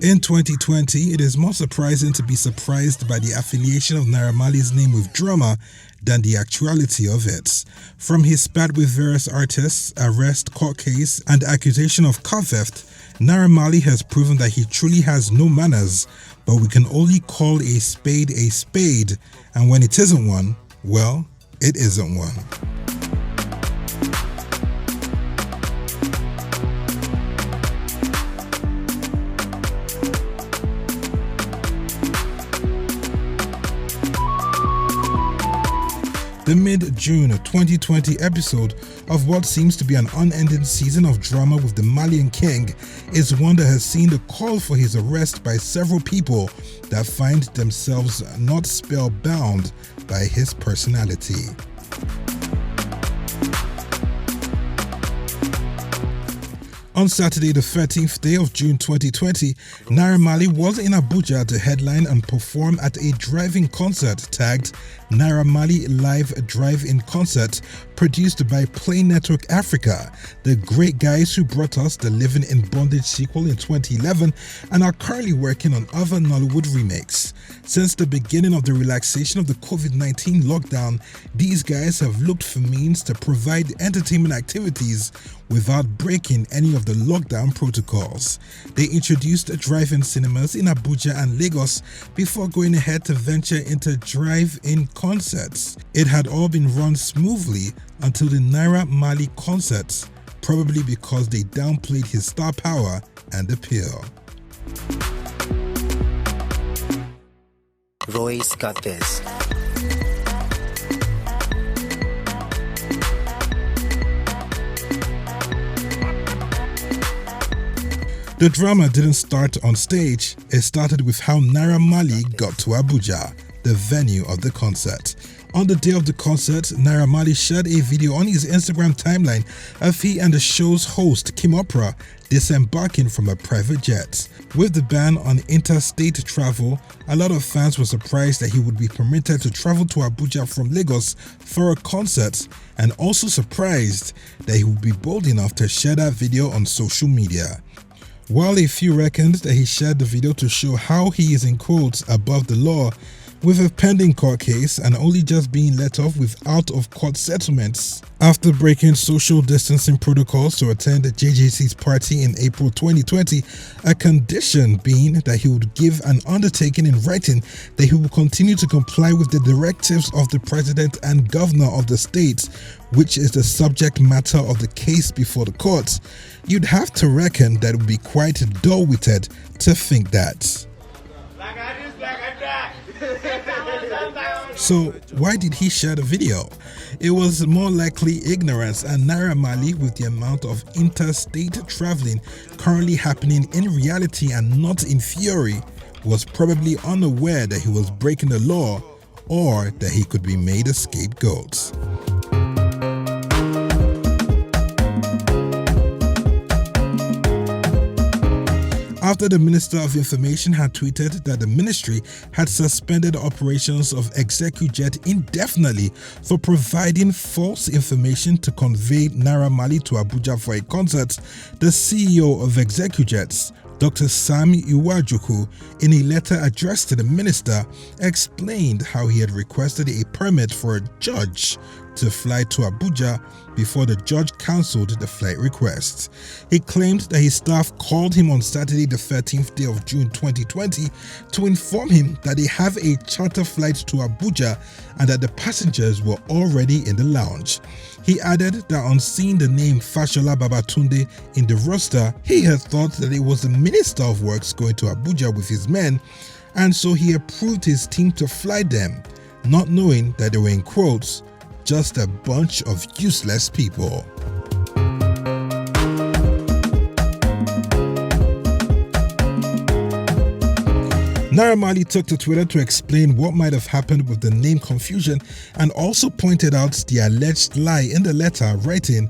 In 2020, it is more surprising to be surprised by the affiliation of Naira Marley's name with drama than the actuality of it. From his spat with various artists, arrest, court case, and accusation of car theft, Naira Marley has proven that he truly has no manners, but we can only call a spade, and when it isn't one, well, it isn't one. The mid-June 2020 episode of what seems to be an unending season of drama with the Malian king is one that has seen the call for his arrest by several people that find themselves not spellbound by his personality. On Saturday, the 13th day of June 2020, Naira Marley was in Abuja to headline and perform at a drive-in concert tagged Naira Marley Live Drive-In Concert, produced by Play Network Africa, the great guys who brought us the Living in Bondage sequel in 2011 and are currently working on other Nollywood remakes. Since the beginning of the relaxation of the COVID-19 lockdown, these guys have looked for means to provide entertainment activities without breaking any of the lockdown protocols. They introduced drive-in cinemas in Abuja and Lagos before going ahead to venture into drive-in concerts. It had all been run smoothly until the Naira Marley concerts, probably because they downplayed his star power and appeal. Royce got this. The drama didn't start on stage, it started with how Naira Marley got to Abuja, the venue of the concert. On the day of the concert, Naira Marley shared a video on his Instagram timeline of he and the show's host, Kim Opera, disembarking from a private jet. With the ban on interstate travel, a lot of fans were surprised that he would be permitted to travel to Abuja from Lagos for a concert, and also surprised that he would be bold enough to share that video on social media. While a few reckoned that he shared the video to show how he is in quotes above the law with a pending court case and only just being let off with out-of-court settlements after breaking social distancing protocols to attend JJC's party in April 2020, a condition being that he would give an undertaking in writing that he will continue to comply with the directives of the president and governor of the state, which is the subject matter of the case before the court. You'd have to reckon that it would be quite dull-witted to think that. So why did he share the video? It was more likely ignorance, and Naira Marley, with the amount of interstate traveling currently happening in reality and not in theory, was probably unaware that he was breaking the law or that he could be made a scapegoat. After the Minister of Information had tweeted that the ministry had suspended operations of Execujet indefinitely for providing false information to convey Naira Marley to Abuja for a concert, the CEO of Execujets, Dr. Sam Iwajuku, in a letter addressed to the minister, explained how he had requested a permit for a judge to fly to Abuja before the judge cancelled the flight request. He claimed that his staff called him on Saturday the 13th day of June 2020 to inform him that they have a charter flight to Abuja and that the passengers were already in the lounge. He added that on seeing the name Fashola Babatunde in the roster, he had thought that it was the Minister of Works going to Abuja with his men, and so he approved his team to fly them, not knowing that they were in quotes, just a bunch of useless people. Naira Marley took to Twitter to explain what might have happened with the name confusion and also pointed out the alleged lie in the letter, writing,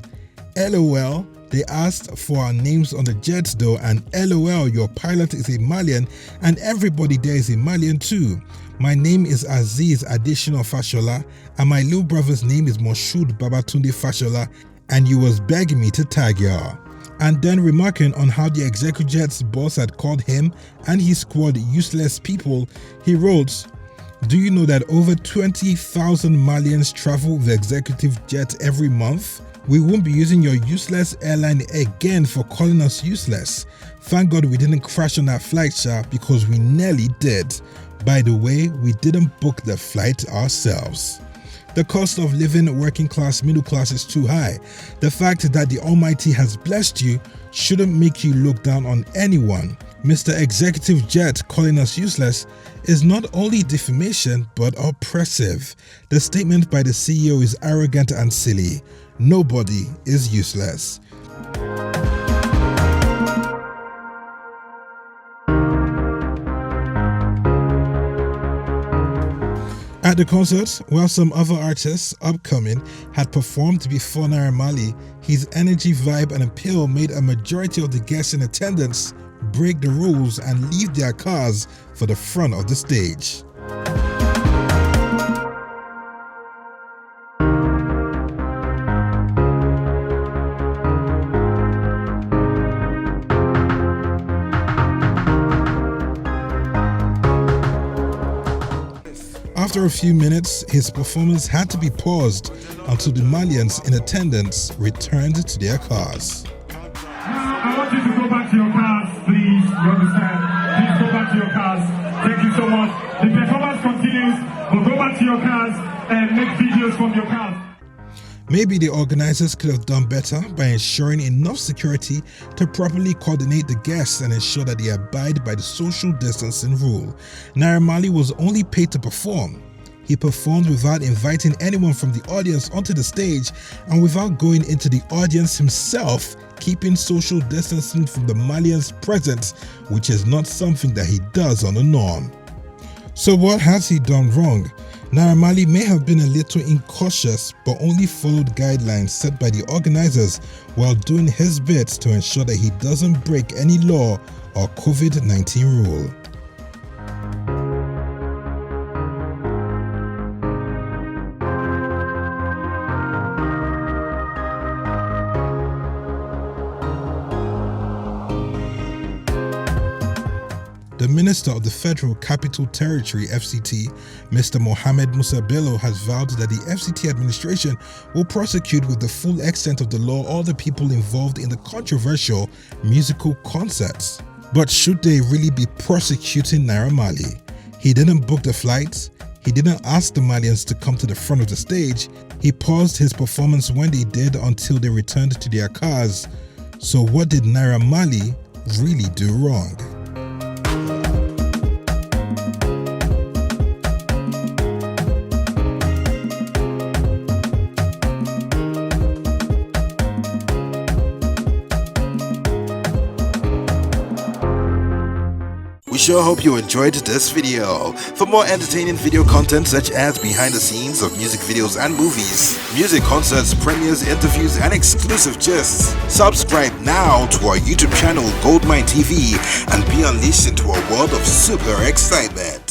"LOL, they asked for our names on the jets though, and LOL, your pilot is a Malian and everybody there is a Malian too. My name is Aziz Additional Fashola and my little brother's name is Moshood Babatunde Fashola, and you was begging me to tag y'all. And then remarking on how the ExecuJet's boss had called him and his squad useless people, he wrote, "Do you know that over 20,000 Malians travel with the executive jet every month? We won't be using your useless airline again for calling us useless. Thank God we didn't crash on that flight, Sha, because we nearly did. By the way, we didn't book the flight ourselves." The cost of living working class, middle class is too high. The fact that the Almighty has blessed you shouldn't make you look down on anyone. Mr. Executive Jet calling us useless is not only defamation but oppressive. The statement by the CEO is arrogant and silly. Nobody is useless. At the concert, while some other artists upcoming had performed before Naira Marley, his energy, vibe and appeal made a majority of the guests in attendance break the rules and leave their cars for the front of the stage. After a few minutes, his performance had to be paused until the Malians in attendance returned to their cars. I want you to go back to your cars, please. You understand? Please go back to your cars. Thank you so much. The performance continues, but go back to your cars and make videos from your cars. Maybe the organizers could have done better by ensuring enough security to properly coordinate the guests and ensure that they abide by the social distancing rule. Naira Marley was only paid to perform. He performed without inviting anyone from the audience onto the stage and without going into the audience himself, keeping social distancing from the Malians present, which is not something that he does on the norm. So what has he done wrong? Naira Marley may have been a little incautious but only followed guidelines set by the organizers while doing his bit to ensure that he doesn't break any law or COVID-19 rule. The Minister of the Federal Capital Territory (FCT), Mr. Mohammed Musa Bello, has vowed that the FCT administration will prosecute with the full extent of the law all the people involved in the controversial musical concerts. But should they really be prosecuting Naira Marley? He didn't book the flights. He didn't ask the Malians to come to the front of the stage. He paused his performance when they did until they returned to their cars. So what did Naira Marley really do wrong? We sure hope you enjoyed this video. For more entertaining video content such as behind the scenes of music videos and movies, music concerts, premieres, interviews and exclusive gists, subscribe now to our YouTube channel Goldmynetv and be unleashed into a world of super excitement.